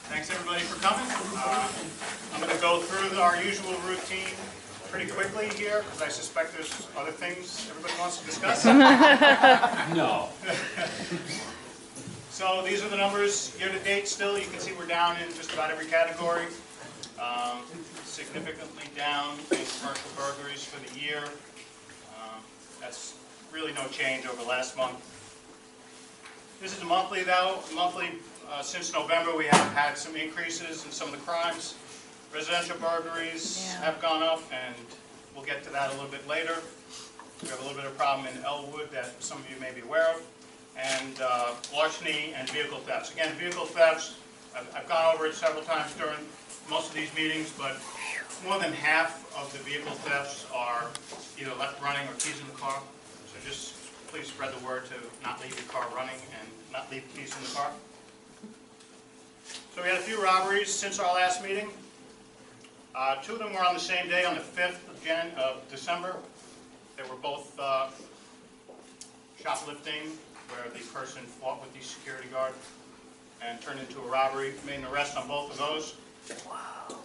Thanks everybody for coming. I'm going to go through our usual routine pretty quickly here because I suspect there's other things everybody wants to discuss. No. So these are the numbers year to date still. You can see we're down in just about every category. Significantly down in commercial burglaries for the year. That's really no change over last month. This is a monthly though. Monthly, since November we have had some increases in some of the crimes. Residential burglaries have gone up, and we'll get to that a little bit later. We have a little bit of problem in Elwood that some of you may be aware of. And larceny and vehicle thefts. Again, vehicle thefts, I've gone over it several times during most of these meetings, but more than half of the vehicle thefts are either left running or keys in the car. So just please spread the word to not leave your car running and not leave keys in the car. So we had a few robberies since our last meeting. Two of them were on the same day, on the 5th of December. They were both shoplifting, where the person fought with the security guard and turned into a robbery. Made an arrest on both of those. Wow.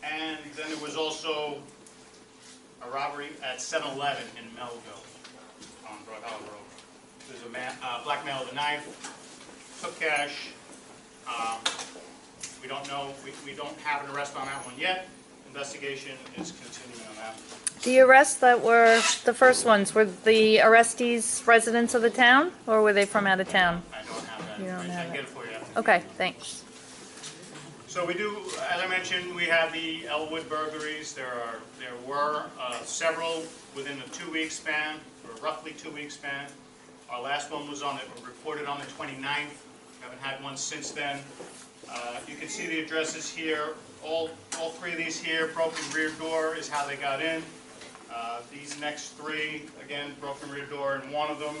And then there was also a robbery at 7-Eleven in Melville on Broad Hollow Road. There's a black male with a knife, took cash. We don't know, we don't have an arrest on that one yet. Investigation is continuing on that. The arrests that were the first ones, were the arrestees residents of the town, or were they from out of town? I don't have that. You don't have I can get it. it for you after. Okay, thanks. So we do, as I mentioned, we have the Elwood burglaries. There were several within a 2-week span, or roughly 2-week span. Our last one was reported on the 29th. We haven't had one since then. You can see the addresses here. All three of these here, broken rear door is how they got in. These next three, again, broken rear door in one of them,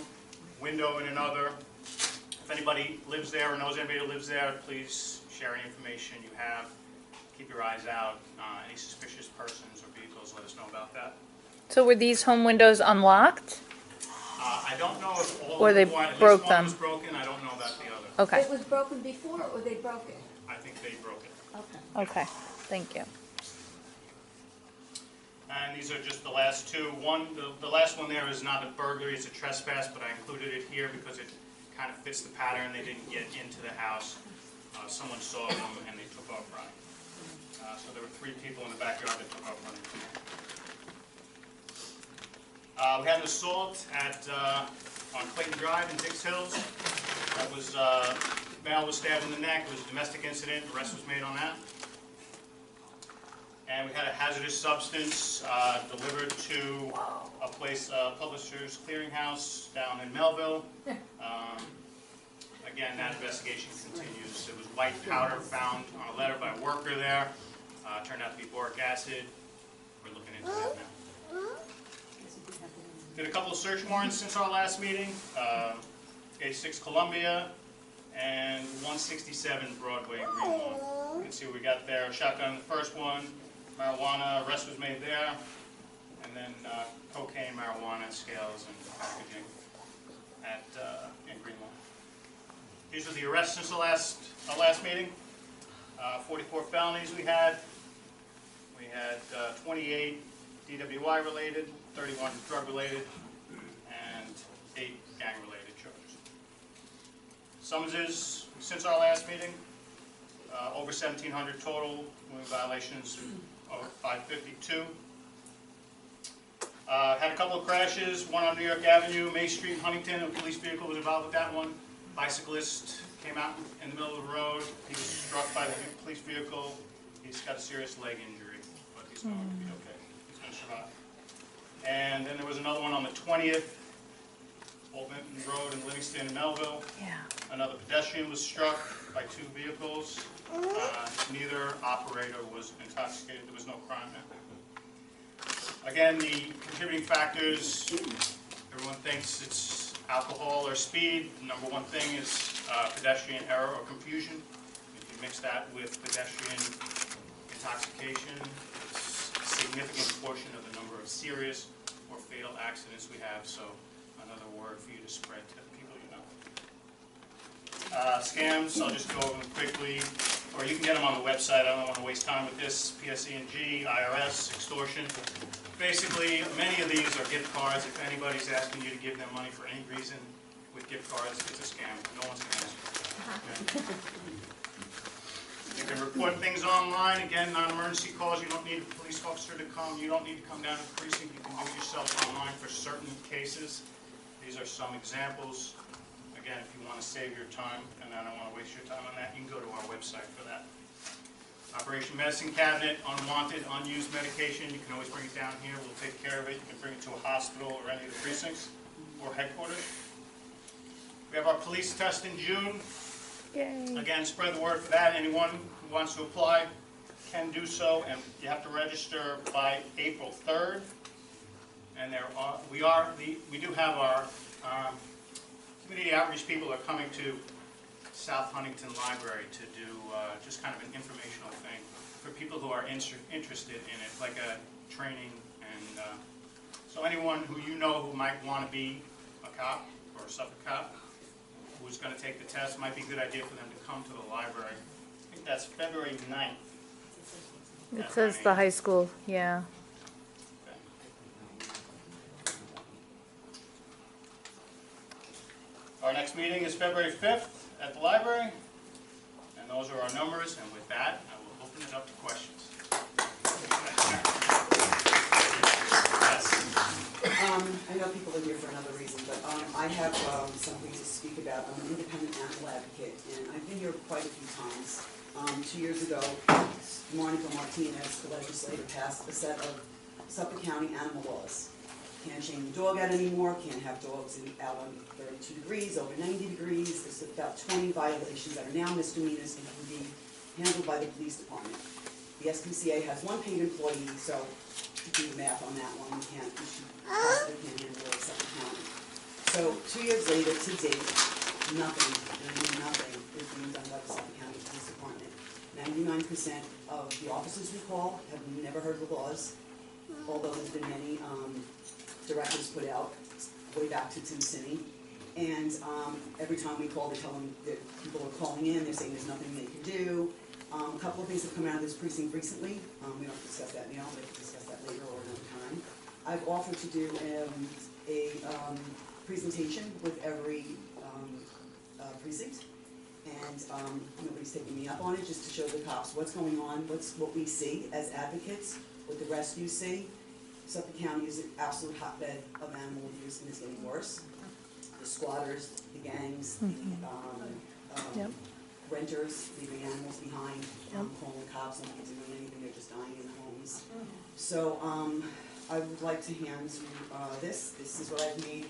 window in another. If anybody lives there or knows anybody who lives there, please share any information you have. Keep your eyes out. Any suspicious persons or vehicles, let us know about that. So were these home windows unlocked? I don't know if all Or of they them were. At broke least one them. was broken. I don't know about the other. Okay, It was broken before, or they broke it? I think they broke it. Okay. okay, thank you. And these are just the last two. The last one there is not a burglary, it's a trespass, but I included it here because it kind of fits the pattern. They didn't get into the house. Someone saw them and they took off running. So there were 3 people in the backyard that took off running. We had an assault on Clayton Drive in Dix Hills. That was, male was stabbed in the neck. It was a domestic incident. Arrest was made on that. And we had a hazardous substance delivered to a place, Publishers Clearinghouse down in Melville. Again, that investigation continues. There was white powder found on a letter by a worker there. Turned out to be boric acid. We're looking into that now. Did a couple of search warrants since our last meeting. A6 Columbia and 167 Broadway in Greenlawn. You can see what we got there. Shotgun the first one. Marijuana, arrest was made there, and then cocaine, marijuana, scales, and packaging in Greenlawn. These are the arrests since the last meeting. 44 felonies we had. We had 28 DWI related, 31 drug related, and 8 gang related charges. Summonses since our last meeting, over 1,700 total, moving violations of 552. Had a couple of crashes, one on New York Avenue, May Street, Huntington. A police vehicle was involved with that one. Bicyclist came out in the middle of the road. He was struck by the police vehicle. He's got a serious leg injury, but he's going to be okay. He's going to survive. And then there was another one on the 20th, Old Minton Road in Livingston, Melville. Yeah. Another pedestrian was struck by 2 vehicles. Neither operator was intoxicated. There was no crime there. Again, the contributing factors, everyone thinks it's alcohol or speed. The number one thing is pedestrian error or confusion. If you mix that with pedestrian intoxication, it's a significant portion of the number of serious or fatal accidents we have. So another word for you to spread to the people you know. Scams, I'll just go over them quickly. or you can get them on the website. I don't want to waste time with this. PSE&G, IRS, extortion. Basically, many of these are gift cards. If anybody's asking you to give them money for any reason with gift cards, it's a scam. No one's going to ask you. Okay? You can report things online. Again, non-emergency calls. You don't need a police officer to come. You don't need to come down to the precinct. You can do it yourself online for certain cases. These are some examples. Again, if you want to save your time, and I don't want to waste your time on that, you can go to our website for that. Operation Medicine Cabinet, unwanted, unused medication, you can always bring it down here. We'll take care of it. You can bring it to a hospital or any of the precincts or headquarters. We have our police test in June. Yay. Again, spread the word for that. Anyone who wants to apply can do so, and you have to register by April 3rd. And we do have our community outreach people are coming to South Huntington Library to do just kind of an informational thing for people who are interested in it, like a training. And so anyone who you know who might want to be a cop or a Suffolk cop who's going to take the test, might be a good idea for them to come to the library. I think that's February 9th. It says the high school, yeah. Our next meeting is February 5th at the library, and those are our numbers, and with that, I will open it up to questions. Yes. I know people are here for another reason, but I have something to speak about. I'm an independent animal advocate, and I've been here quite a few times. 2 years ago, Monica Martinez, the legislator, passed a set of Suffolk County animal laws. Can't chain the dog out anymore, can't have dogs out on 32 degrees, over 90 degrees. There's about 20 violations that are now misdemeanors and can be handled by the police department. The SPCA has one paid employee, so do the math on that one. We possibly can't handle it Suffolk County. So 2 years later, to date, nothing is being done by the Suffolk County Police Department. 99% of the officers we call have never heard the laws, although there's been many directives put out way back to Tim City. And every time we call, they tell them that people are calling in, they're saying there's nothing they can do. A couple of things have come out of this precinct recently. We don't discuss that now, we can discuss that later or another time. I've offered to do a presentation with every precinct, and nobody's taking me up on it, just to show the cops what's going on, what we see as advocates, what the rest you see. Suffolk County is an absolute hotbed of animal abuse, and it's getting worse. The squatters, the gangs, Yep. renters leaving animals behind, calling the cops, nobody's doing anything, they're just dying in homes. So I would like to hand you this. This is what I've made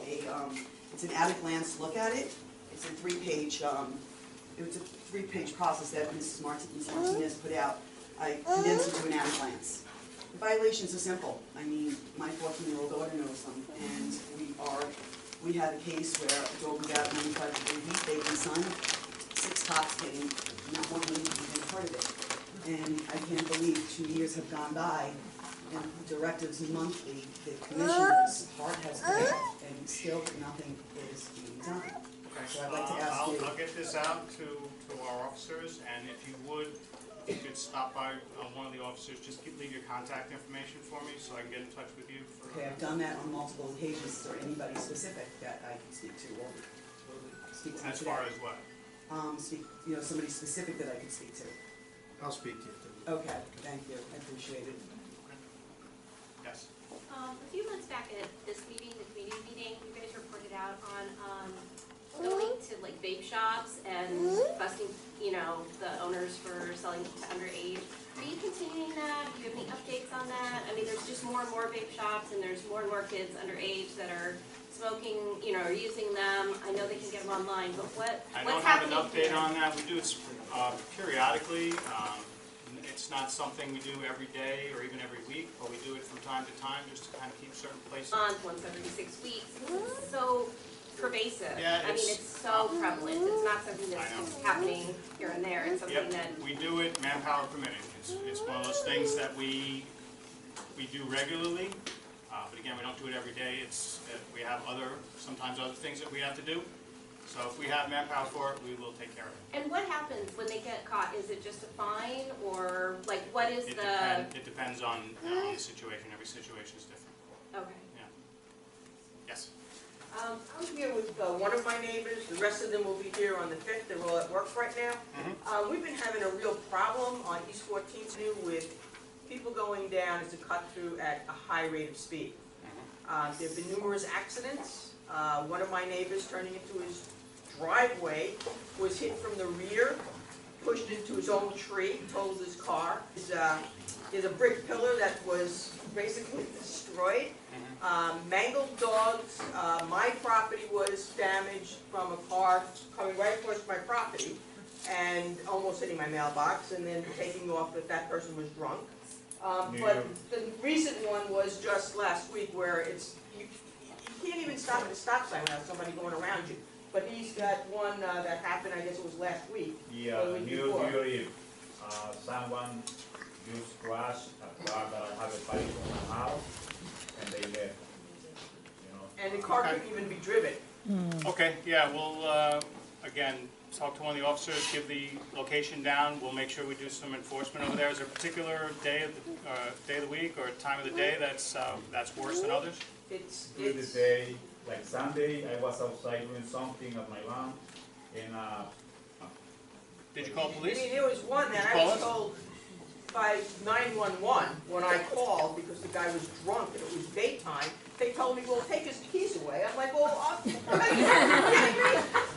it's an at-a-glance look at it. It's a three-page process that Mrs. Martinez put out. I condensed it to an at-a-glance. The violations are simple. I mean, my 14-year-old daughter knows them, and we had a case where a dog was out 95 degree heat, baby son, 6 cops came, not one of them even heard of it. And I can't believe 2 years have gone by, and directives monthly, the commissioner's heart has failed, and still nothing is being done. Okay. So I'd like to ask you. I'll get this out to our officers, and if you would, if you could stop by one of the officers, just leave your contact information for me so I can get in touch with you. Okay, I've done that on multiple occasions. Is there anybody specific that I can speak to or speak to? As far as what? Somebody specific that I could speak to. I'll speak to you. Okay, thank you. I appreciate it. Okay. Yes. A few months back at this meeting, the community meeting, you guys reported out on going to like vape shops and busting, the owners for selling to underage. Are you continuing that? Do you have any updates on that? I mean, there's just more and more vape shops, and there's more and more kids underage that are smoking, or using them. I know they can get them online, but what's happening? I don't have an update on that. We do it periodically. It's not something we do every day or even every week, but we do it from time to time just to kind of keep certain places. Once every 6 weeks. It's so pervasive. Yeah, it's so prevalent. It's not something that's happening here and there. It's something that we do it manpower permitting. It's one of those things that we do regularly, but again, we don't do it every day. We have sometimes other things that we have to do. So if we have manpower for it, we will take care of it. And what happens when they get caught? Is it just a fine, or like what is It depends on the situation. Every situation is different. Okay. Yeah. Yes. I'm here with one of my neighbors. The rest of them will be here on the 5th. They're all at work right now. We've been having a real problem on East 14th Street with people going down as a cut through at a high rate of speed. There have been numerous accidents. One of my neighbors turning into his driveway was hit from the rear, pushed into his own tree, totaled his car. There's a brick pillar that was basically destroyed. Mangled dogs. My property was damaged from a car coming right across my property and almost hitting my mailbox and then taking off if that person was drunk. But the recent one was just last week where you can't even stop at a stop sign without somebody going around you. But he's got one that happened, I guess it was last week. Yeah, or the week before. usually someone just crashed a car that I have a bike on my house and they left. And the car couldn't even be driven. Okay. Yeah. We'll again talk to one of the officers, give the location down. We'll make sure we do some enforcement over there. Is there a particular day of the week or time of the day that's worse than others? During the day, like Sunday, I was outside doing something at my lawn, and Did you call I police? mean, there was one that I was told by 911 when I called because the guy was drunk and it was daytime. They told me, well, take his keys away. I'm like, well, are you kidding me?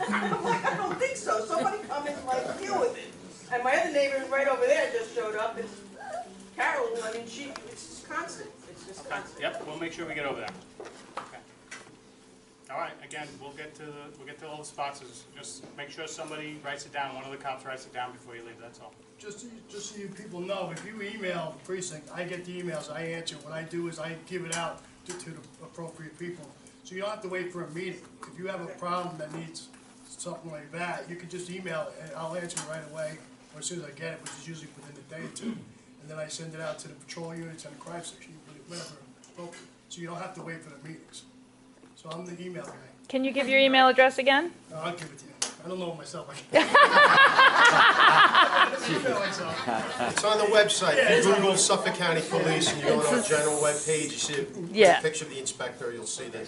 I'm like, I don't think so. Somebody come and like deal with it. And my other neighbor right over there just showed up. It's Carol. I mean, it's just constant. It's just constant. Yep. We'll make sure we get over there. Okay. All right. Again, we'll get to all the spots. Just make sure somebody writes it down. One of the cops writes it down before you leave. That's all. Just so you people know, if you email the precinct, I get the emails, I answer. What I do is I give it out to the appropriate people. So you don't have to wait for a meeting. If you have a problem that needs something like that, you can just email it and I'll answer it right away or as soon as I get it, which is usually within a day or two. And then I send it out to the patrol units and the crime section, whatever appropriate. So you don't have to wait for the meetings. So I'm the email guy. Can you give your email address again? I'll give it to you. I don't know it myself. It's on the website. Yeah, You Google Suffolk County Police and you go on our general webpage, you see Yeah. a picture of the inspector, you'll see the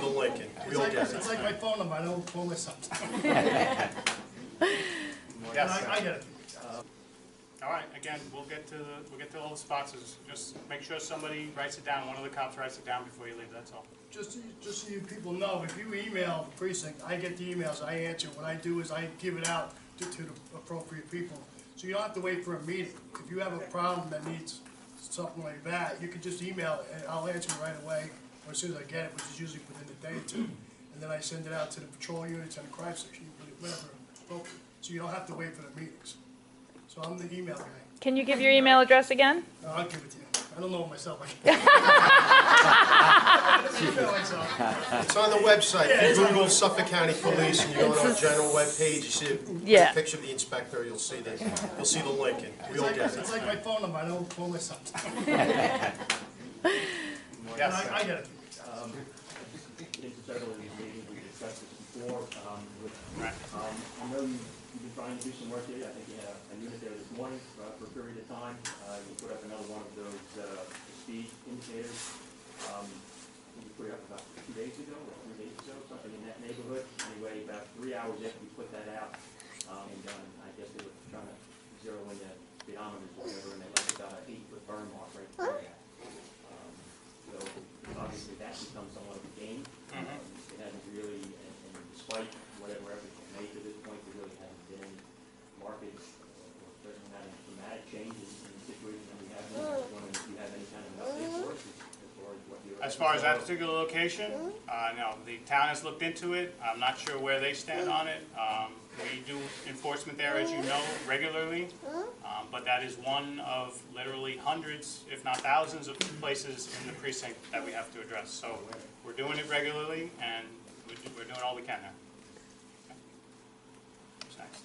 link and we all get It's it. like my phone number, I don't call myself. Yes. I get it. All right. Again, we'll get to all the spots. Just make sure somebody writes it down. One of the cops writes it down before you leave. That's all. Just so you people know, if you email the precinct, I get the emails, I answer. What I do is I give it out to the appropriate people. So you don't have to wait for a meeting. If you have a problem that needs something like that, you can just email it and I'll answer it right away or as soon as I get it, which is usually within a day or two. And then I send it out to the patrol units and the crime section, whatever appropriate. So you don't have to wait for the meetings. So I'm the email guy. Can you give your email address again? I'll give it to you. I don't know it myself. It's on the website. You Google Suffolk County Police and you go on our general webpage, you see a picture of the inspector, you'll see the link and we all get It's it. like my phone number, I don't call myself. Yes. I get it. In several of these meetings, we discussed this before. Right. I know you've been trying to do some work here. I think you had a unit there this morning for a period of time. You put up another one of those speed indicators. You put it up about 2 days ago or 3 days ago, something in that neighborhood. Anyway, about 3 hours after we put that out, I guess they were trying to zero in the speedometers or whatever, and they left about an 8-foot burn mark right through that. So obviously that becomes somewhat of a game. It hasn't really, and despite whatever efforts were made to this point, there really hasn't been any market or certainly not any dramatic changes in the situation that we have. I was wondering if you have any kind of an update for us as far as what you're... As far as that particular location, no, the town has looked into it. I'm not sure where they stand on it. We do enforcement there, as you know, regularly, but that is one of literally hundreds, if not thousands, of places in the precinct that we have to address. So we're doing it regularly, and we're doing all we can there. Okay. Who's next?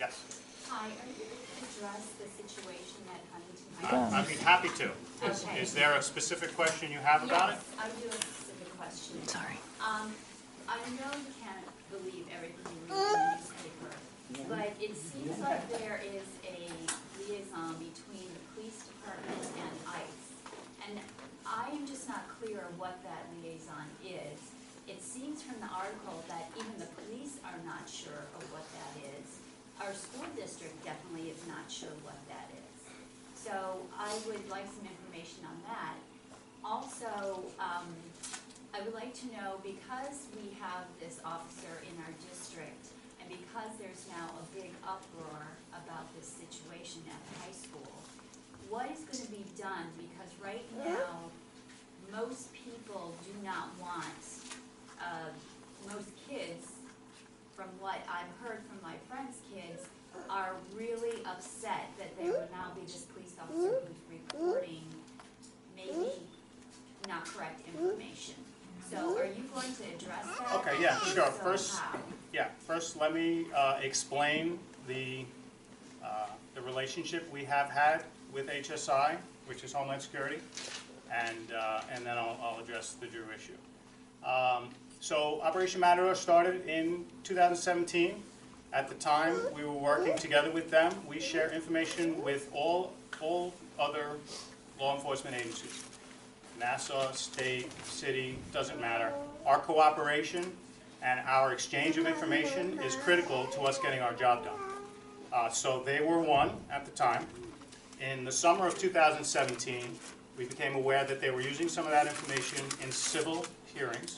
Yes. Hi, are you going to address the situation at Huntington High School? I'd be happy to. Okay. Is there a specific question you have about it? Yes, I do have a specific question. Sorry. I know you can't believe everything you read in the newspaper, but it seems like there is a liaison between the police department and ICE. And I am just not clear what that liaison is. It seems from the article that even the police are not sure of what that is. Our school district definitely is not sure what that is. So I would like some information on that. Also, I would like to know, because we have this officer in our district, and because there's now a big uproar about this situation at the high school, what is going to be done? Because right now, most people do not want, most kids, from what I've heard from my friends' kids, are really upset that there will now be this police officer who's reporting maybe not correct information. So are you going to address that? Okay, yeah, sure. So how? First let me explain the relationship we have had with HSI, which is Homeland Security, and then I'll address the Drew issue. So Operation Matador started in 2017. At the time, we were working together with them. We share information with all other law enforcement agencies. Nassau, state, city, doesn't matter. Our cooperation and our exchange of information is critical to us getting our job done. So they were one at the time. In the summer of 2017, we became aware that they were using some of that information in civil hearings,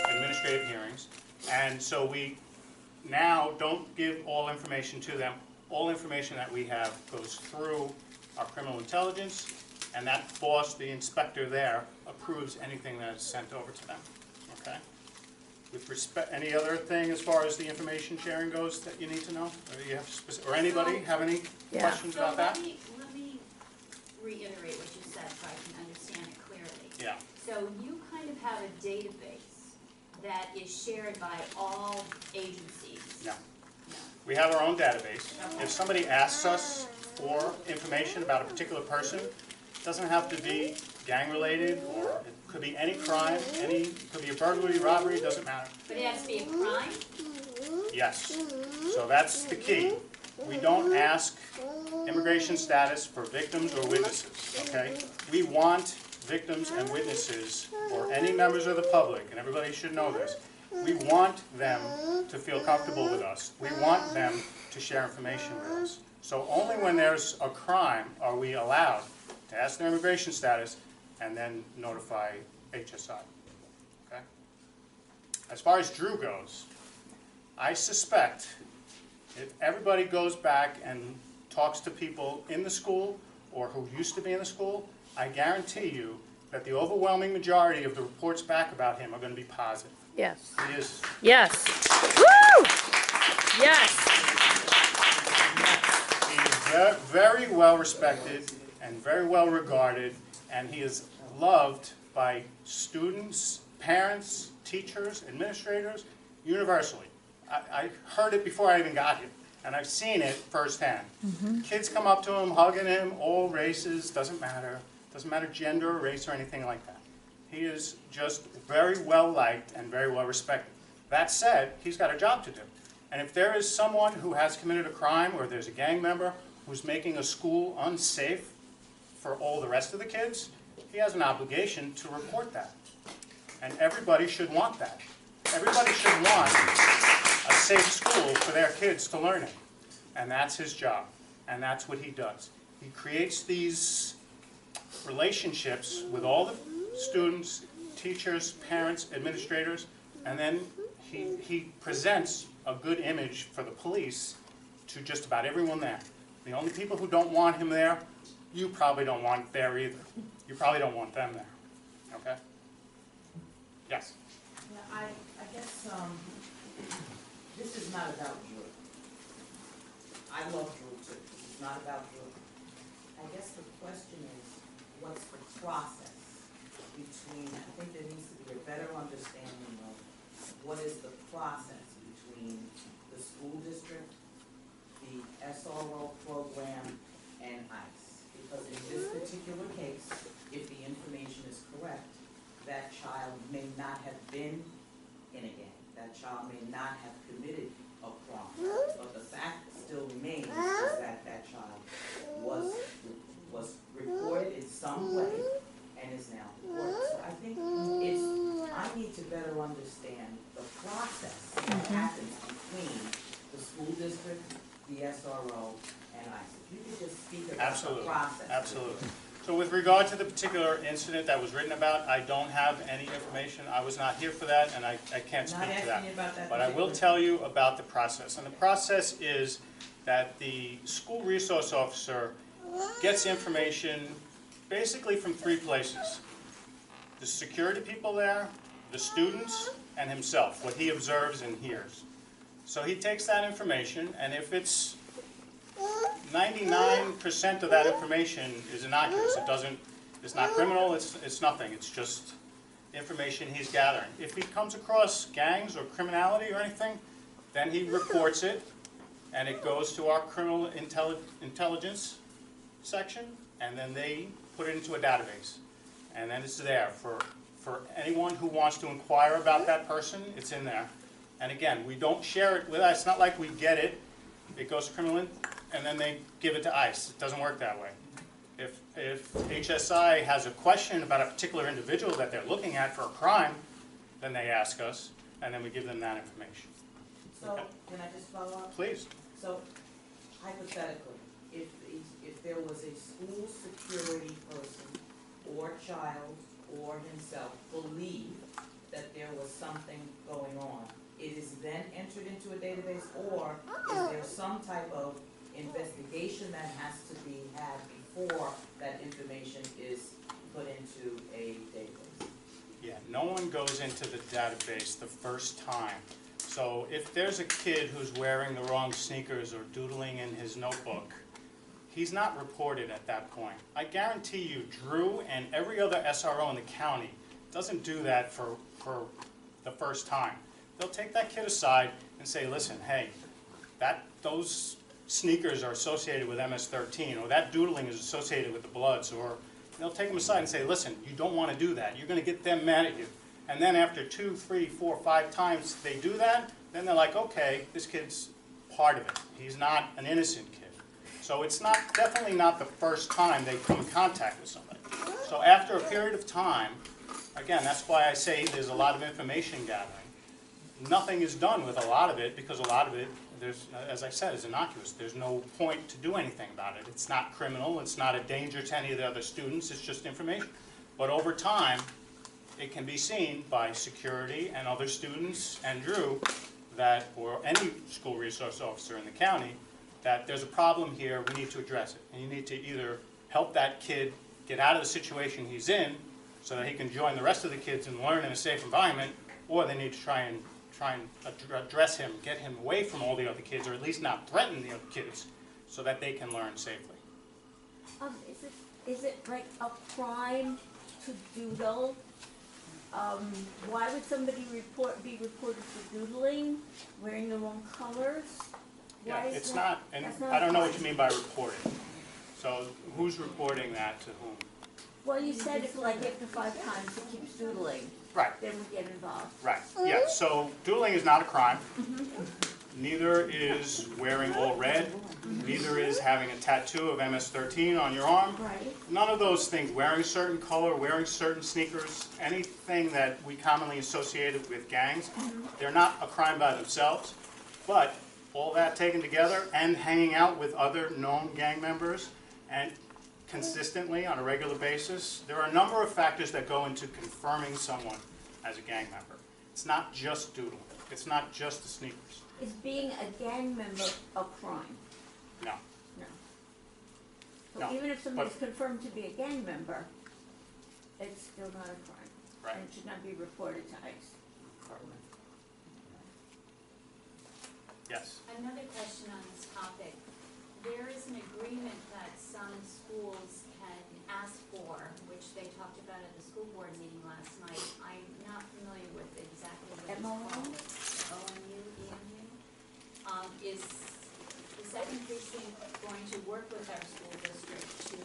administrative hearings, and so we now don't give all information to them. All information that we have goes through our criminal intelligence, and that boss, the inspector there, approves anything that is sent over to them. Okay? With respect, any other thing as far as the information sharing goes that you need to know? Or, you have or anybody have any questions about that? Let me reiterate what you said so I can understand it clearly. Yeah. So you kind of have a database that is shared by all agencies. No. We have our own database. If somebody asks us for information about a particular person, it doesn't have to be gang-related, or it could be any crime, it could be a burglary, robbery, it doesn't matter. But it has to be a crime? Yes. So that's the key. We don't ask immigration status for victims or witnesses, okay? We want victims and witnesses, or any members of the public, and everybody should know this, we want them to feel comfortable with us. We want them to share information with us. So only when there's a crime are we allowed to ask their immigration status and then notify HSI. Okay? As far as Drew goes, I suspect if everybody goes back and talks to people in the school or who used to be in the school, I guarantee you that the overwhelming majority of the reports back about him are going to be positive. Yes. He is. Yes. Woo! Yes. He is very well respected and very well regarded, and he is loved by students, parents, teachers, administrators, universally. I heard it before I even got here, and I've seen it firsthand. Kids come up to him, hugging him, all races, doesn't matter gender or race or anything like that. He is just very well liked and very well respected. That said, he's got a job to do. And if there is someone who has committed a crime, or there's a gang member who's making a school unsafe for all the rest of the kids, he has an obligation to report that. And everybody should want that. Everybody should want a safe school for their kids to learn in. And that's his job. And that's what he does. He creates these relationships with all the students, teachers, parents, administrators, and then he presents a good image for the police to just about everyone there. The only people who don't want him there, you probably don't want there either. You probably don't want them there. Okay? Yes? Yeah, I guess this is not about Drew. I love Drew too. This is not about Drew. I guess the question is, what's the process between, I think there needs to be a better understanding of what is the process between the school district, the SRO program, and ICE. Because in this particular case, if the information is correct, that child may not have been in a gang. That child may Absolutely, process. absolutely. So with regard to the particular incident that was written about, I don't have any information. I was not here for that, and I can't speak to that. Not asking you about that. But I will tell you about the process. And the process is that the school resource officer gets information basically from three places. The security people there, the students, and himself, what he observes and hears. So he takes that information, and if it's 99% of that information is innocuous. It's not criminal, it's nothing. It's just information he's gathering. If he comes across gangs or criminality or anything, then he reports it, and it goes to our criminal intelligence section, and then they put it into a database. And then it's there for anyone who wants to inquire about that person, it's in there. And again, we don't share it with us. It's not like we get it, it goes to criminal, and then they give it to ICE. It doesn't work that way. If HSI has a question about a particular individual that they're looking at for a crime, then they ask us, and then we give them that information. So, can I just follow up? Please. So, hypothetically, if there was a school security person or child or himself believed that there was something going on, it is then entered into a database, or is there some type of investigation that has to be had before that information is put into a database? Yeah, no one goes into the database the first time. So if there's a kid who's wearing the wrong sneakers or doodling in his notebook, he's not reported at that point. I guarantee you, Drew and every other SRO in the county doesn't do that for the first time. They'll take that kid aside and say, listen, hey, those sneakers are associated with MS-13, or that doodling is associated with the Bloods, or they'll take them aside and say, listen, you don't want to do that. You're going to get them mad at you. And then after 2, 3, 4, 5 times they do that, then they're like, okay, this kid's part of it. He's not an innocent kid. So it's definitely not the first time they come in contact with somebody. So after a period of time, again, that's why I say there's a lot of information gathering. Nothing is done with a lot of it, because a lot of it, as I said, is innocuous. There's no point to do anything about it. It's not criminal. It's not a danger to any of the other students. It's just information. But over time, it can be seen by security and other students and Drew or any school resource officer in the county, that there's a problem here, we need to address it. And you need to either help that kid get out of the situation he's in so that he can join the rest of the kids and learn in a safe environment, or they need to try and address him, get him away from all the other kids, or at least not threaten the other kids, so that they can learn safely. Is it like a crime to doodle? Why would somebody be reported for doodling, wearing the wrong colors? Yeah, it's not, and I don't know what you mean by reporting. So who's reporting that to whom? Well, you said if like after 5 times he keeps doodling, right, then we get involved. Right, yeah, so doodling is not a crime. Neither is wearing all red. Neither is having a tattoo of MS-13 on your arm. Right. None of those things, wearing a certain color, wearing certain sneakers, anything that we commonly associated with gangs, they're not a crime by themselves, but all that taken together and hanging out with other known gang members and consistently on a regular basis, there are a number of factors that go into confirming someone as a gang member. It's not just doodling. It's not just the sneakers. Is being a gang member a crime? No. No. So No, even if somebody's confirmed to be a gang member, it's still not a crime. Right. And it should not be reported to ICE. Yes. Another question on this topic. There is an agreement that some schools can ask for, which they talked about at the school board meeting last night. I'm not familiar with exactly what it's called. OMU, EMU? Is the second precinct going to work with our school district to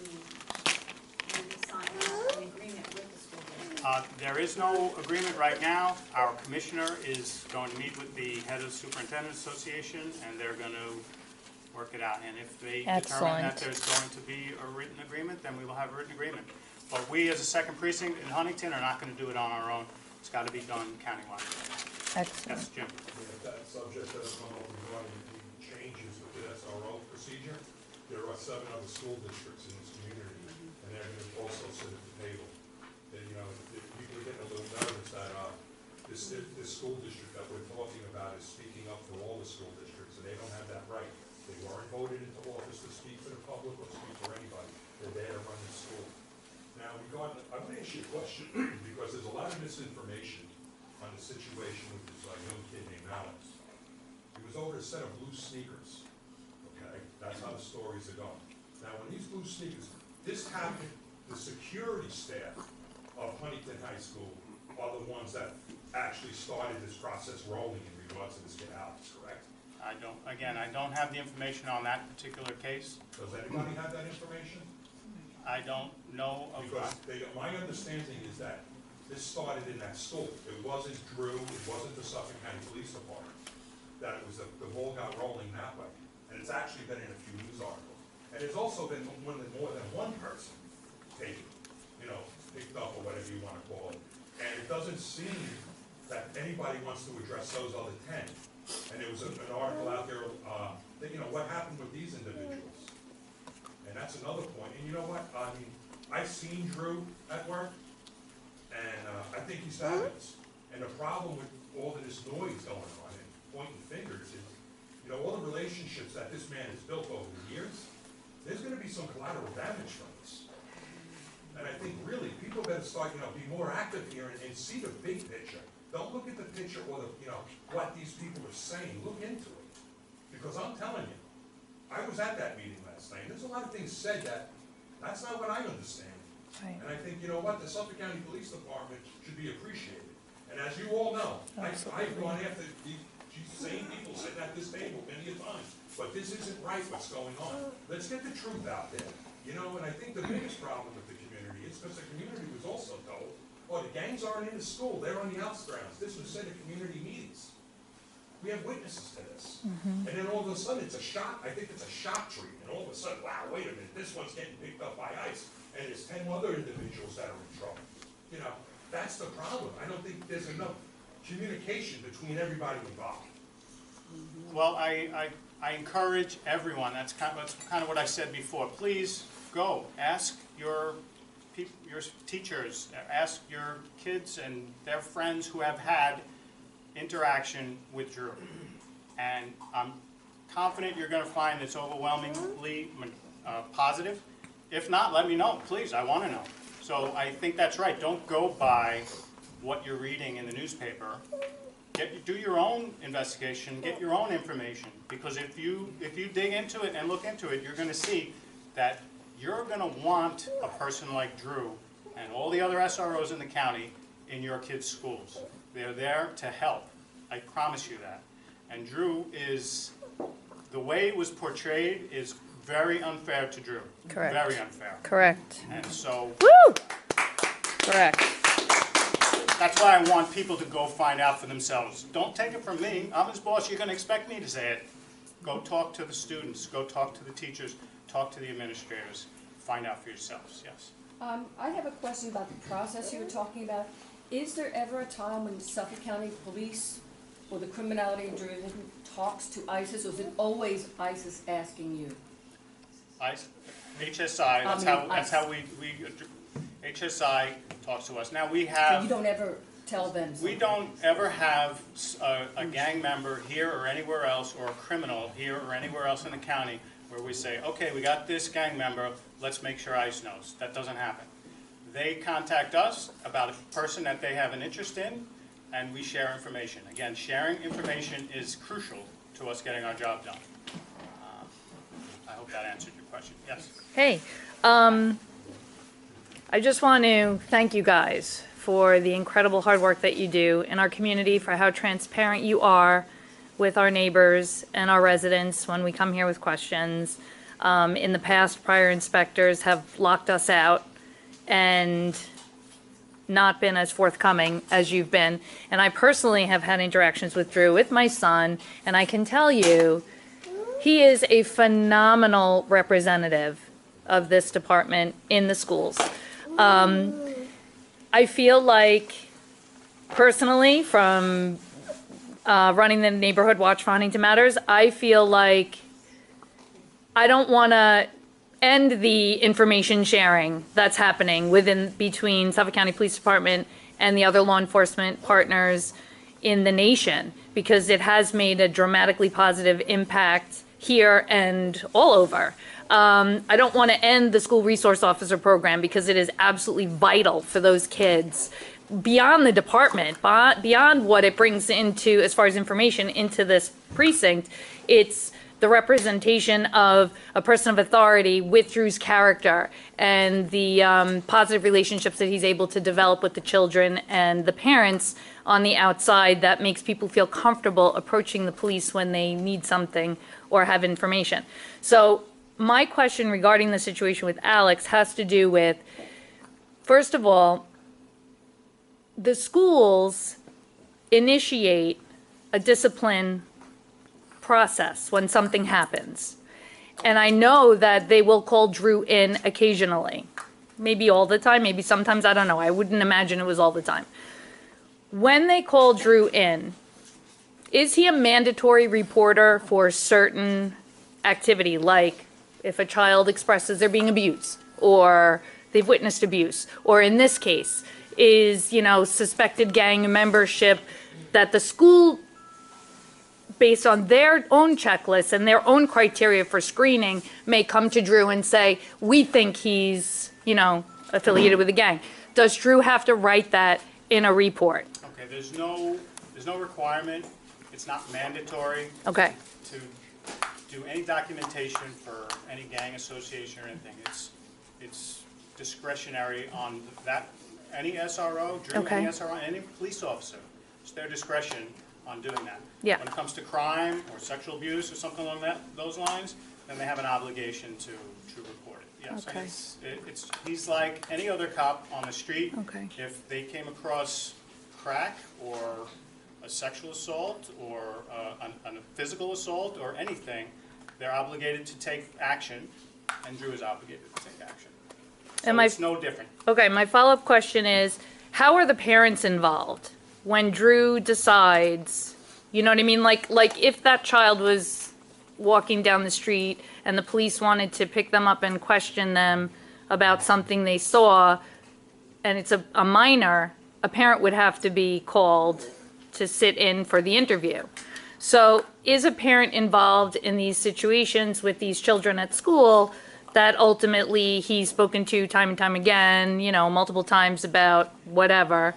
maybe sign an agreement with the school district? There is no agreement right now. Our commissioner is going to meet with the head of the Superintendent Association, and they're going to work it out. And if they determine that there's going to be a written agreement, then we will have a written agreement. But we, as a second precinct in Huntington, are not going to do it on our own. It's got to be done countywide. Excellent. Yes, Jim. That subject does come up regarding the changes of the SRO procedure. There are 7 other school districts in this community, and they're gonna also sit at the table. And, you know, if people are getting a little nervous that, this school district that we're talking about is speaking up for all the school districts, and they don't have that right. They weren't voted into office to speak for the public or speak for anybody. They're there to run the school. Now, I'm gonna ask you a question, because there's a lot of misinformation on the situation with this young kid named Alex. He was over a set of blue sneakers, okay? That's how the stories are going. Now, when these blue sneakers, this happened, the security staff of Huntington High School are the ones that actually started this process rolling in regards to this kid Alex, correct? I don't have the information on that particular case. Does anybody have that information? I don't know of. Because my understanding is that this started in that school. It wasn't Drew, it wasn't the Suffolk County Police Department. That it was, the ball got rolling that way. And it's actually been in a few news articles. And it's also been more than one person taken, you know, picked up or whatever you want to call it. And it doesn't seem that anybody wants to address those other 10. And there was an article out there that, you know, what happened with these individuals? And that's another point. And you know what? I mean, I've seen Drew at work, and I think he's fabulous. And the problem with all of this noise going on and pointing fingers is, you know, all the relationships that this man has built over the years, there's going to be some collateral damage from this. And I think really people better start, you know, be more active here and see the big picture. Don't look at the picture or the, you know, what these people are saying. Look into it. Because I'm telling you, I was at that meeting last night, and there's a lot of things said that's not what I understand. Right. And I think, you know what, the Suffolk County Police Department should be appreciated. And as you all know, I've gone after these same people sitting at this table many a time. But this isn't right what's going on. Let's get the truth out there. You know, and I think the biggest problem with the community is because the community was also told, oh, the gangs aren't in the school, they're on the outskirts. This was said at community meetings. We have witnesses to this. And then all of a sudden it's a shock, I think it's a shock treatment. All of a sudden, wow, wait a minute, this one's getting picked up by ICE, and there's 10 other individuals that are in trouble. You know, that's the problem. I don't think there's enough communication between everybody involved. Well, I encourage everyone, that's kind of what I said before. Please go, ask your teachers, ask your kids and their friends who have had interaction with Drew. And I'm confident you're going to find it's overwhelmingly positive. If not, let me know, please, I want to know. So I think that's right. Don't go by what you're reading in the newspaper. Do your own investigation, get your own information, because if you dig into it and look into it, you're going to see that you're going to want a person like Drew and all the other SROs in the county in your kids' schools. They're there to help. I promise you that. And Drew is, the way it was portrayed is very unfair to Drew. Correct. Very unfair. Correct. And so, Woo! Correct. that's why I want people to go find out for themselves. Don't take it from me. I'm his boss. You're going to expect me to say it. Go talk to the students. Go talk to the teachers. Talk to the administrators. Find out for yourselves. Yes. I have a question about the process you were talking about. Is there ever a time when the Suffolk County Police or the Criminality Division talks to ISIS, or is it always ISIS asking you? HSI, that's how we HSI talks to us. Now we have. So you don't ever tell them something? We don't ever have a gang member here or anywhere else, or a criminal here or anywhere else in the county where we say, okay, we got this gang member, let's make sure ICE knows. That doesn't happen. They contact us about a person that they have an interest in, and we share information. Again, sharing information is crucial to us getting our job done. I hope that answered your question. Yes? Hey, I just want to thank you guys for the incredible hard work that you do in our community, for how transparent you are with our neighbors and our residents when we come here with questions. In the past, prior inspectors have locked us out and not been as forthcoming as you've been. And I personally have had interactions with Drew, with my son, and I can tell you, he is a phenomenal representative of this department in the schools. I feel like, personally, from running the neighborhood watch for Huntington Matters, I feel like I don't want to and the information sharing that's happening between Suffolk County Police Department and the other law enforcement partners in the nation, because it has made a dramatically positive impact here and all over. I don't want to end the school resource officer program because it is absolutely vital for those kids beyond the department, beyond what it brings into, as far as information, into this precinct. It's the representation of a person of authority with Drew's character and the positive relationships that he's able to develop with the children and the parents on the outside that makes people feel comfortable approaching the police when they need something or have information. So my question regarding the situation with Alex has to do with, first of all, the schools initiate a discipline process when something happens. And I know that they will call Drew in occasionally. Maybe all the time, maybe sometimes, I don't know. I wouldn't imagine it was all the time. When they call Drew in, is he a mandatory reporter for certain activity, like if a child expresses they're being abused or they've witnessed abuse, or in this case, is, suspected gang membership that the school, based on their own checklists and their own criteria for screening, may come to Drew and say, we think he's, affiliated with a gang. Does Drew have to write that in a report? Okay, there's no requirement, it's not mandatory. Okay. To do any documentation for any gang association or anything. It's discretionary on that, any SRO, Drew, Okay. any SRO, any police officer. It's their discretion on doing that. Yeah. When it comes to crime or sexual abuse or something along those lines, then they have an obligation to report it. Yes. Okay. And he's like any other cop on the street. Okay. If they came across crack or a sexual assault or a physical assault or anything, they're obligated to take action, and Drew is obligated to take action. So it's no different. Okay, my follow-up question is, how are the parents involved when Drew decides, you know what I mean? Like if that child was walking down the street and the police wanted to pick them up and question them about something they saw, and it's a minor, a parent would have to be called to sit in for the interview. So is a parent involved in these situations with these children at school that ultimately he's spoken to time and time again, multiple times about whatever?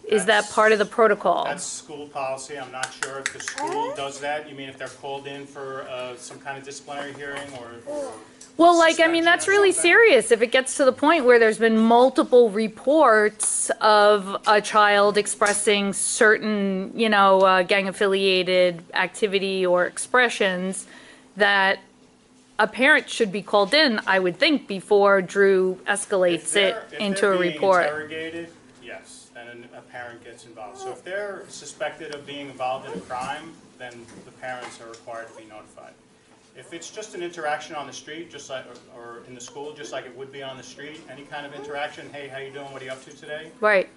Is that part of the protocol? That's school policy. I'm not sure if the school does that. You mean if they're called in for some kind of disciplinary hearing or Well, that's really serious. If it gets to the point where there's been multiple reports of a child expressing certain, gang-affiliated activity or expressions, that a parent should be called in, I would think, before Drew escalates it into a report. If they're being interrogated, yes, then a parent gets involved. So if they're suspected of being involved in a crime, then the parents are required to be notified. If it's just an interaction on the street, just like, or in the school, just like it would be on the street, any kind of interaction, hey, how you doing, what are you up to today? Right.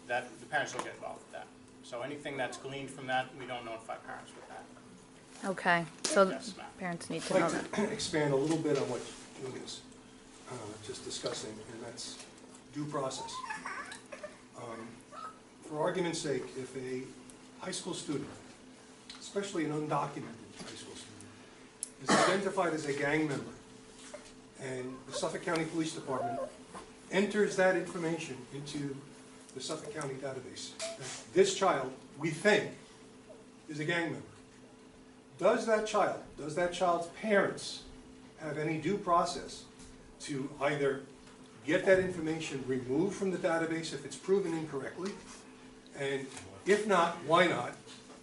That, the parents don't get involved with that. So anything that's gleaned from that, we don't notify parents with that. Okay, so Yes, ma'am. parents need to know I'd that. like to expand a little bit on what June is just discussing, and that's due process. For argument's sake, if a high school student, especially an undocumented high school student, is identified as a gang member, and the Suffolk County Police Department enters that information into the Suffolk County database, that this child, we think, is a gang member. Does that child's parents have any due process to either get that information removed from the database if it's proven incorrectly? And if not, why not?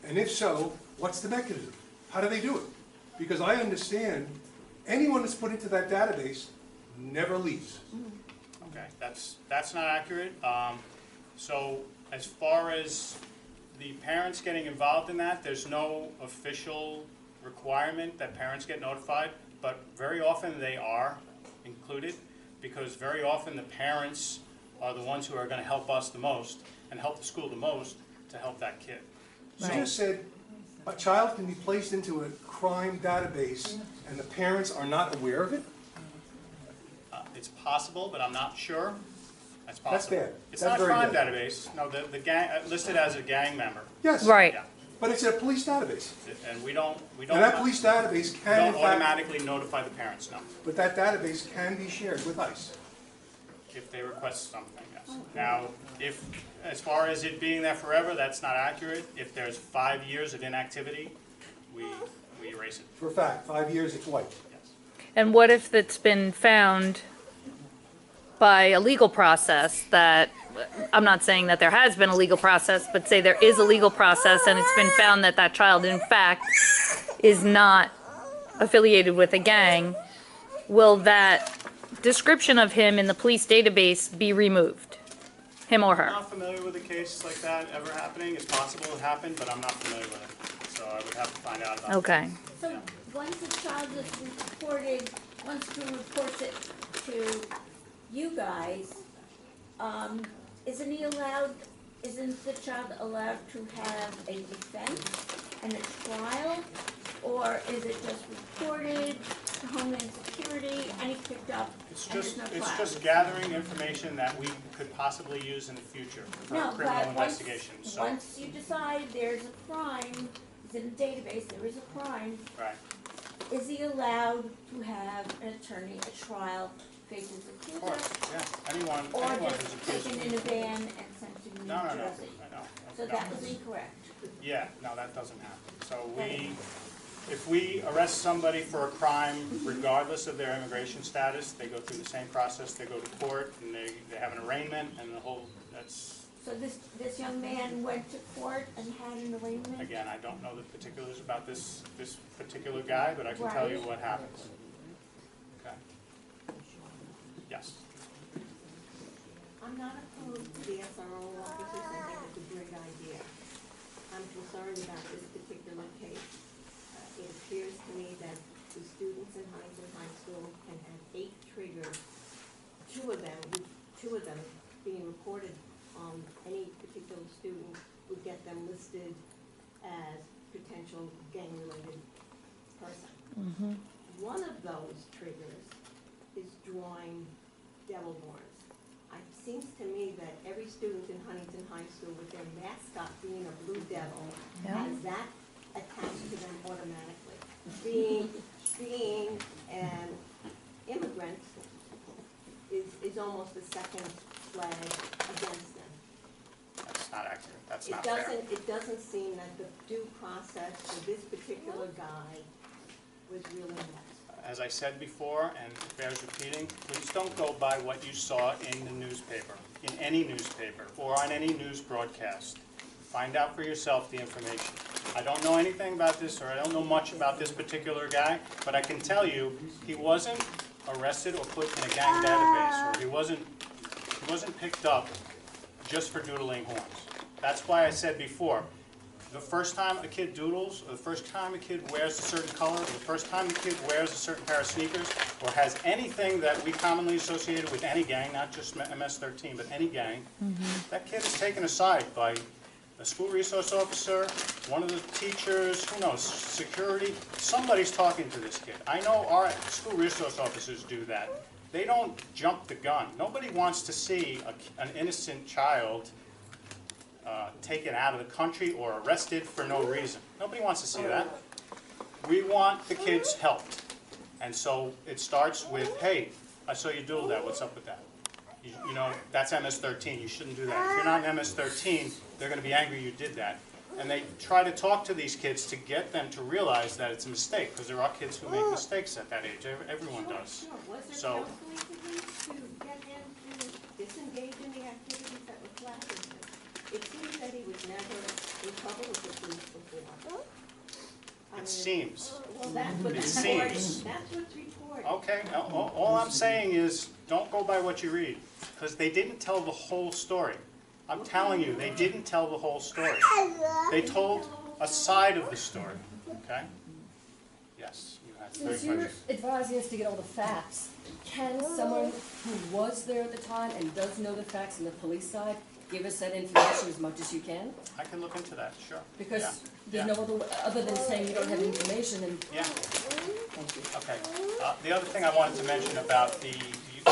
And if so, what's the mechanism? How do they do it? Because I understand anyone that's put into that database never leaves. Okay, that's not accurate. So as far as the parents getting involved in that, there's no official requirement that parents get notified, but very often they are included, because very often the parents are the ones who are going to help us the most and help the school the most to help that kid. You just said a child can be placed into a crime database and the parents are not aware of it? It's possible, but I'm not sure. That's possible. That's bad. It's That's not a very crime bad. database. No, the gang, listed as a gang member. Yes. Right. Yeah. But it's a police database. And we don't And that police database can, in don't fact, automatically notify the parents, no. but that database can be shared with ICE. If they request something, yes. Now, if, as far as it being there forever, that's not accurate. If there's 5 years of inactivity, we erase it. For a fact, 5 years, it's white. Yes. And what if it's been found by a legal process that, I'm not saying that there has been a legal process, but say there is a legal process and it's been found that that child in fact is not affiliated with a gang, will that description of him in the police database be removed? Him or I'm her? not familiar with a case like that ever happening. It's possible it happened, but I'm not familiar with it. So I would have to find out about it. Okay. So once a child is reported, once Drew reports it to you guys, isn't the child allowed to have a defense and a trial? Or is it just reported to Homeland Security and he's picked up and there's no trial? It's just gathering information that we could possibly use in the future for No, criminal but investigation. So, once you decide there's a crime, it's in the database, there is a crime, right. is he allowed to have an attorney, a trial, face his Of course, accuser? yeah. Anyone Or who's just accused. taken in a van and sent to New No, Jersey? I know. So that was incorrect. Yeah, no, that doesn't happen. So if we arrest somebody for a crime, regardless of their immigration status, they go through the same process. They go to court and they have an arraignment and the whole, that's, So this young man went to court and had an arraignment? again, I don't know the particulars about this particular guy, but I can tell you Right. what happens. Okay. Yes. I'm not opposed to the SRO officers, I think it's a great idea. I'm concerned about this particular case. It appears to me that the students in Huntington High School can have 8 triggers, two of them being reported on any particular student would get them listed as potential gang-related person. Mm-hmm. One of those triggers is drawing devil horns. It seems to me that every student in Huntington High School, with their mascot being a blue devil, has that attached to them automatically. Being an immigrant is almost a second flag against them. That's not accurate. That's not fair. It doesn't seem that the due process for this particular guy was really met. As I said before, and it bears repeating, please don't go by what you saw in the newspaper, in any newspaper, or on any news broadcast. Find out for yourself the information. I don't know anything about this, or I don't know much about this particular guy, but I can tell you he wasn't arrested or put in a gang database, or he wasn't picked up just for doodling horns. That's why I said before, the first time a kid doodles, or the first time a kid wears a certain color, or the first time a kid wears a certain pair of sneakers, or has anything that we commonly associated with any gang, not just MS-13, but any gang, that kid is taken aside by a school resource officer, one of the teachers, who knows, security. Somebody's talking to this kid. I know our school resource officers do that. They don't jump the gun. Nobody wants to see an innocent child taken out of the country or arrested for no reason. Nobody wants to see that. We want the kids helped. And so it starts with, hey, I saw you doodle that, what's up with that? You know, that's MS-13, you shouldn't do that. If you're not an MS-13, they're going to be angry you did that. And they try to talk to these kids to get them to realize that it's a mistake, because there are kids who make mistakes at that age. Everyone does. Sure. Was there So, counseling to get him to disengage in the activities that were flagged? It seems that he was never in trouble with the police before. it seems. Well, that's what It that's seems. That's what's reported. Okay, all I'm saying is, don't go by what you read, because they didn't tell the whole story. I'm telling you, they didn't tell the whole story. They told a side of the story, okay? Yes, you had Since 30 you're questions. advising us to get all the facts, can someone who was there at the time and does know the facts on the police side give us that information as much as you can? I can look into that, sure. Because Yeah. there's no other than saying you don't have information and. Yeah. Thank you. Okay. The other thing I wanted to mention about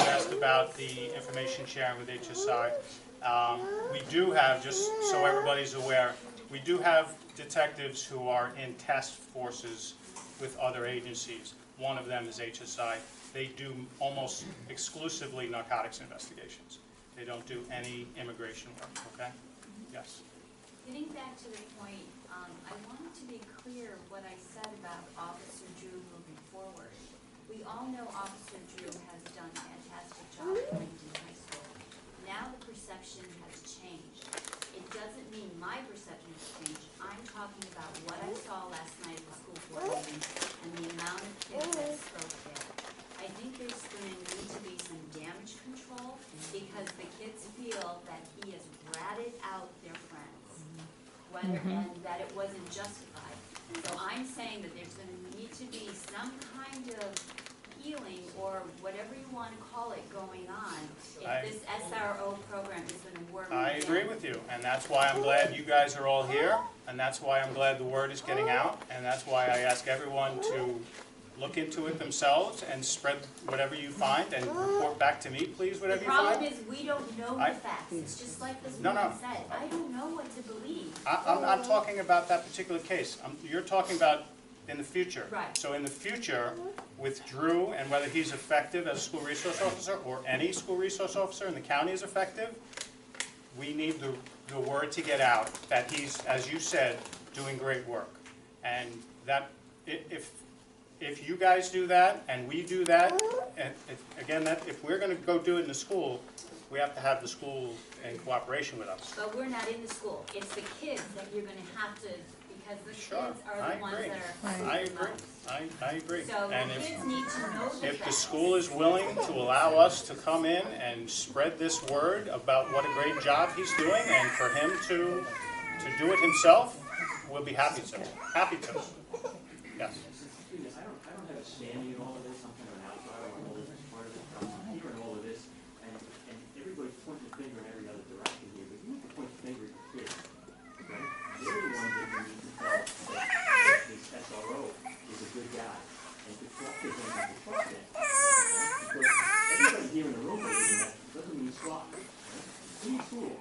you asked about the information sharing with HSI. We do have, just so everybody's aware, we do have detectives who are in task forces with other agencies. One of them is HSI. They do almost exclusively narcotics investigations. They don't do any immigration work, okay? Yes. Getting back to the point, I wanted to be clear what I said about Officer Drew moving forward. We all know Officer Drew has done a fantastic job at Huntington High School. Now the perception has changed. It doesn't mean my perception has changed. I'm talking about what I saw last night at the school board meeting and the amount of kids that spoke there. I think there's going to need to be some damage control because the kids feel that he has ratted out their friends, and that it wasn't justified. So I'm saying that there's going to need to be some kind of healing or whatever you want to call it going on if this SRO program is going to work. I agree with you, and that's why I'm glad you guys are all here, and that's why I'm glad the word is getting out, and that's why I ask everyone to look into it themselves and spread whatever you find and report back to me, please, whatever you find. The problem is we don't know the facts. It's just like this woman said. I don't know what to believe. I'm not talking about that particular case. You're talking about in the future. Right. So in the future, with Drew and whether he's effective as a school resource officer or any school resource officer in the county is effective, we need the word to get out that he's, as you said, doing great work. And that if you guys do that and we do that, and if we're going to go do it in the school, we have to have the school in cooperation with us. But we're not in the school. It's the kids that you're going to have to, because the kids are the ones that are. I agree. I agree. So And the kids need to know the if the facts. school is willing to allow us to come in and spread this word about what a great job he's doing and for him to do it himself, we'll be happy to. Happy to. Yes. I don't have a standing in all of this, I'm kind of an outsider on all this part of it, I'm hearing all of this, and everybody's pointing the finger in every other direction here, but you have to point the finger at the kids, okay? They're the ones that you need to tell that this SRO is a good guy, and to talk to them and to trust them. Because everybody here in the room believing that doesn't mean squat. It's in school,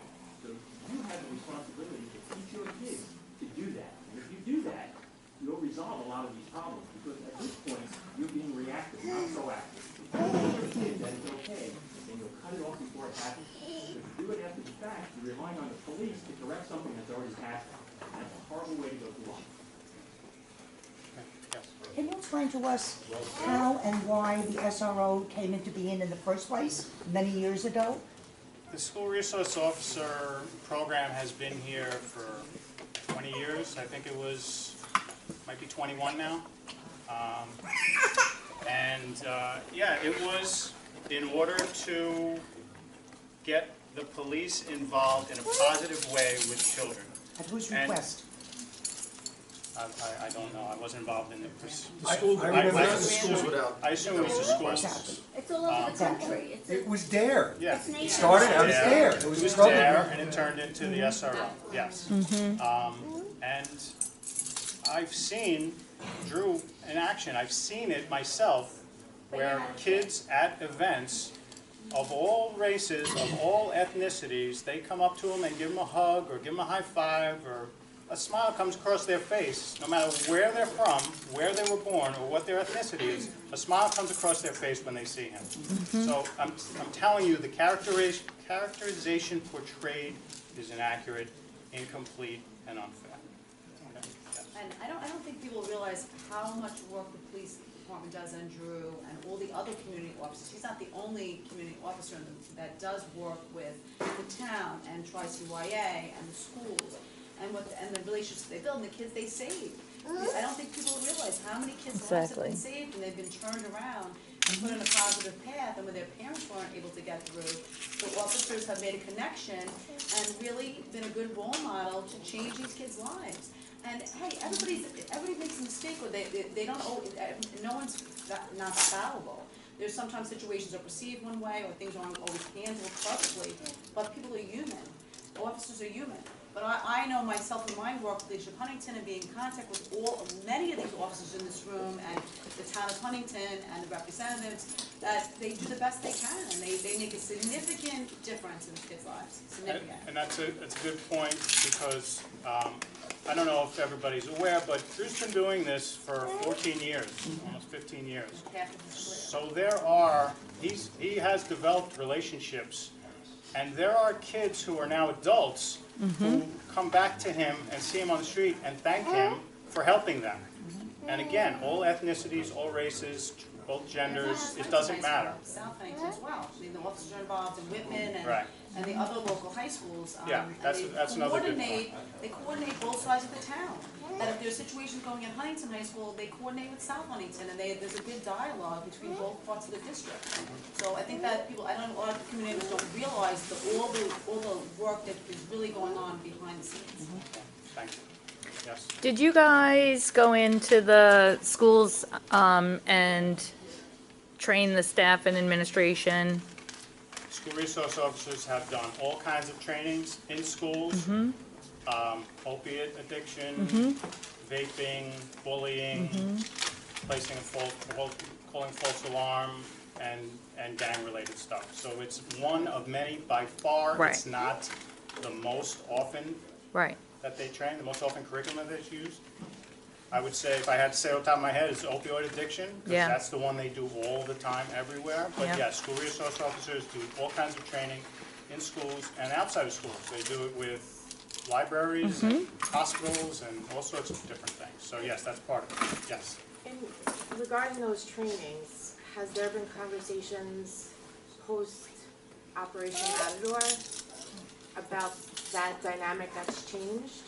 so you have the responsibility to teach your kids to do that, and if you do that, you'll resolve a lot of these problems, because at this point, you're being reactive, not proactive. If you tell your kid that it's okay, then you'll cut it off before it happens. If you do it after the fact, you're relying on the police to correct something that's already happened. That's a horrible way to go through life. Can you explain to us how and why the SRO came into being in the first place many years ago? The school resource officer program has been here for 20 years. I think it was, might be 21 now. Yeah, it was in order to get the police involved in a positive way with children. At whose request? I don't know. I wasn't involved in the school. I remember the schools without. I assume it was the schools. It's all over the country. It was DARE. Yeah. It started out as DARE. It was DARE, and it turned into the SRO. Yes. And I've seen Drew in action. I've seen it myself, where kids at events of all races, of all ethnicities, they come up to him and give him a hug or give him a high five, or a smile comes across their face, no matter where they're from, where they were born, or what their ethnicity is. A smile comes across their face when they see him. So I'm telling you, the characterization portrayed is inaccurate, incomplete, and unfair. Okay? Yes. And I don't think people realize how much work the police department does on Drew and all the other community officers. He's not the only community officer that does work with the town and Tri-CYA and the schools and the relationships they build and the kids they save. I don't think people realize how many kids' lives have been saved and they've been turned around and put in a positive path, and when their parents weren't able to get through, the officers have made a connection and really been a good role model to change these kids' lives. And hey, everybody makes a mistake, or they don't always, no one's not fallible. There's sometimes situations are perceived one way, or things aren't always handled perfectly, but people are human. Officers are human. But I know myself in my work with Leadership Huntington and being in contact with many of these officers in this room and the town town of Huntington and the representatives, that they do the best they can, and they make a significant difference in kids' lives, significant. And that's a good point, because I don't know if everybody's aware, but Drew's been doing this for 14 years, almost 15 years. So he has developed relationships, and there are kids who are now adults who come back to him and see him on the street and thank him for helping them. And again, all ethnicities, all races, both genders, it doesn't matter. South Huntington as well. I mean, the officers are involved in Whitman Right. and the other local high schools. Yeah, that's another good point. They coordinate both sides of the town. That if there's situations going in Huntington High School, they coordinate with South Huntington, and there's a good dialogue between both parts of the district. So I think that a lot of community members don't realize all the work that is really going on behind the scenes. Thank you. Yes. Did you guys go into the schools and train the staff and administration? School resource officers have done all kinds of trainings in schools, opiate addiction, vaping, bullying, calling false alarm, and gang-related stuff. So it's one of many. By far, Right. it's not the most often Right. that they train, the most often curriculum that's used. I would say, if I had to say off the top of my head, it's opioid addiction, because Yeah. that's the one they do all the time, everywhere. But Yeah. yeah, school resource officers do all kinds of training in schools and outside of schools. They do it with libraries, and hospitals, and all sorts of different things. So yes, that's part of it, yes. And regarding those trainings, has there been conversations post-Operation Matador about that dynamic that's changed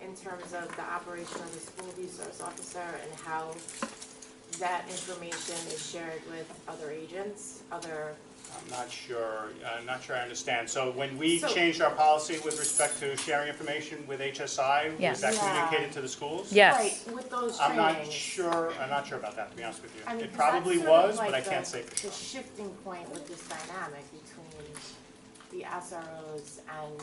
in terms of the operation of the school resource officer and how that information is shared with other agents, I'm not sure I understand. So when we changed our policy with respect to sharing information with HSI, Yes. was that Yeah. communicated to the schools? Yes. Right, with those I'm trainings. not sure about that, to be honest with you. I mean, It 'cause probably that's sort of was, but I like can't say for sure. the shifting point with this dynamic between the SROs and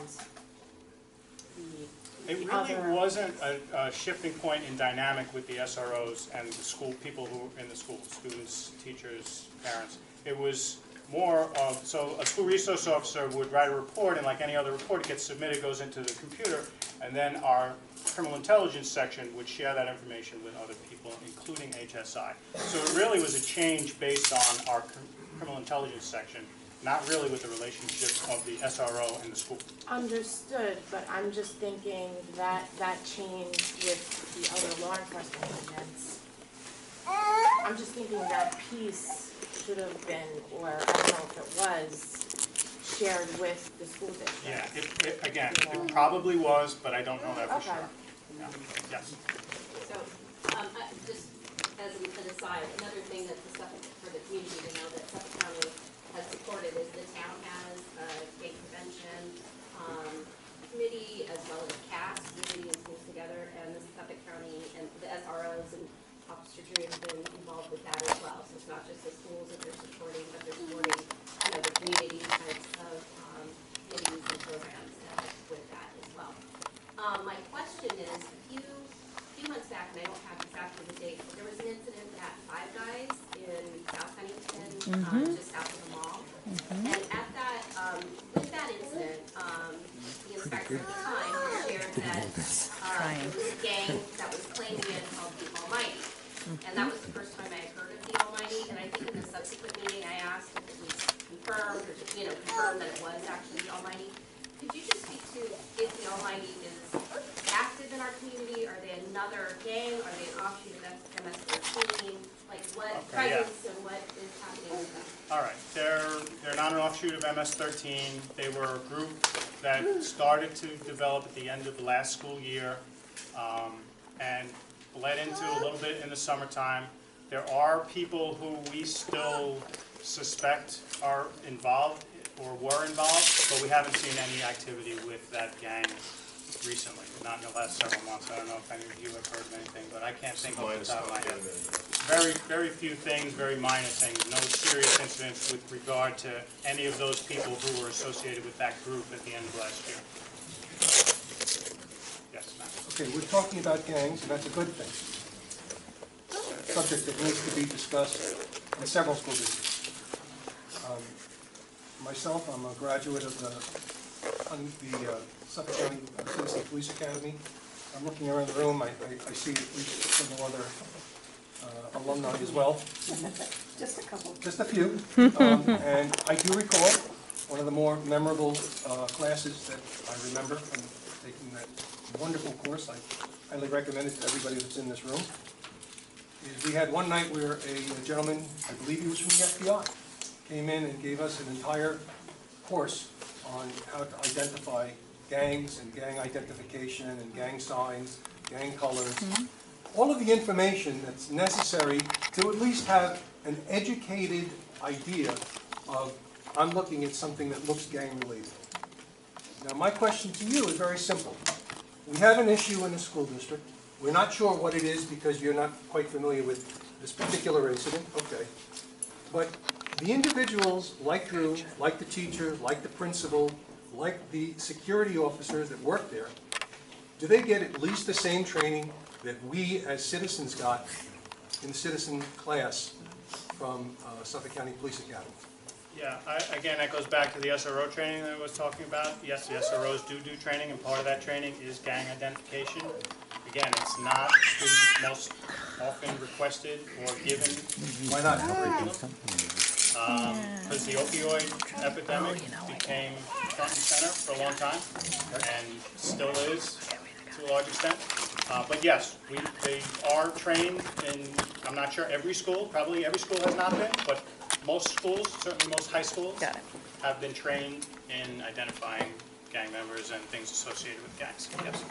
It really wasn't a shifting point in dynamic with the SROs and the school people who were in the school, students, teachers, parents. It was more of, so a school resource officer would write a report, and like any other report, it gets submitted, goes into the computer, and then our criminal intelligence section would share that information with other people, including HSI. So it really was a change based on our criminal intelligence section, not really with the relationship of the SRO and the school. Understood, but I'm just thinking that that change with the other law enforcement agents, I'm just thinking that piece should have been, or I don't know if it was, shared with the school district. Yeah, again, it probably was, but I don't know that for sure. Yeah. Yes. So, just as an aside, another thing that for the community to know that Suffolk County has supported is the town has a gang prevention committee as well as CAS, Community and Schools Together, and the Suffolk County and the SROs and Officer Drew have been involved with that as well. So it's not just the schools that they're supporting, but they're supporting, the community types of committees and programs with that as well. My question is, a few months back, and I don't have exactly the date, but there was an incident at Five Guys in South Huntington, just south of the mall. And at that, with that incident, the inspector at the time shared that there was a gang that was claiming it called the Almighty. And that was the first time I had heard of the Almighty, and I think in the subsequent meeting I asked if it was confirmed, or confirmed that it was actually the Almighty. Could you just speak to if the Almighty is active in our community? Are they another gang? Are they an offshoot of MS-13? Like what presence and what is happening with them? All right, they're not an offshoot of MS-13. They were a group that started to develop at the end of the last school year, and bled into a little bit in the summertime. There are people who we still suspect are involved or were involved, but we haven't seen any activity with that gang recently, not in the last several months. I don't know if any of you have heard of anything, but I can't think off the top of my head. Very few things, very minor things, no serious incidents with regard to any of those people who were associated with that group at the end of last year. Yes, ma'am. Okay, we're talking about gangs, and that's a good thing. subject that needs to be discussed in several school districts. Myself, I'm a graduate of the Suffolk County Citizen Police Academy. I'm looking around the room, I see at least several other alumni as well. Just a couple. Just a few. And I do recall one of the more memorable classes that I remember from taking that wonderful course. I highly recommend it to everybody that's in this room. Is we had one night where a gentleman, I believe he was from the FBI, came in and gave us an entire course on how to identify gangs and gang identification and gang signs, gang colors. All of the information that's necessary to at least have an educated idea of, I'm looking at something that looks gang related. Now my question to you is very simple. We have an issue in the school district. We're not sure what it is because you're not quite familiar with this particular incident, okay. But the individuals like Drew, like the teacher, like the principal, like the security officers that work there, do they get at least the same training that we as citizens got in the citizen class from Suffolk County Police Academy? Yeah, again, that goes back to the SRO training that I was talking about. Yes, the SROs do training, and part of that training is gang identification. Again, it's not the most often requested or given. Why not? Because the opioid epidemic became front and center for a long time, and still is to a large extent. But yes, they are trained in, I'm not sure every school, probably every school has not been, but most schools, certainly most high schools, have been trained in identifying gang members and things associated with gangs, yes.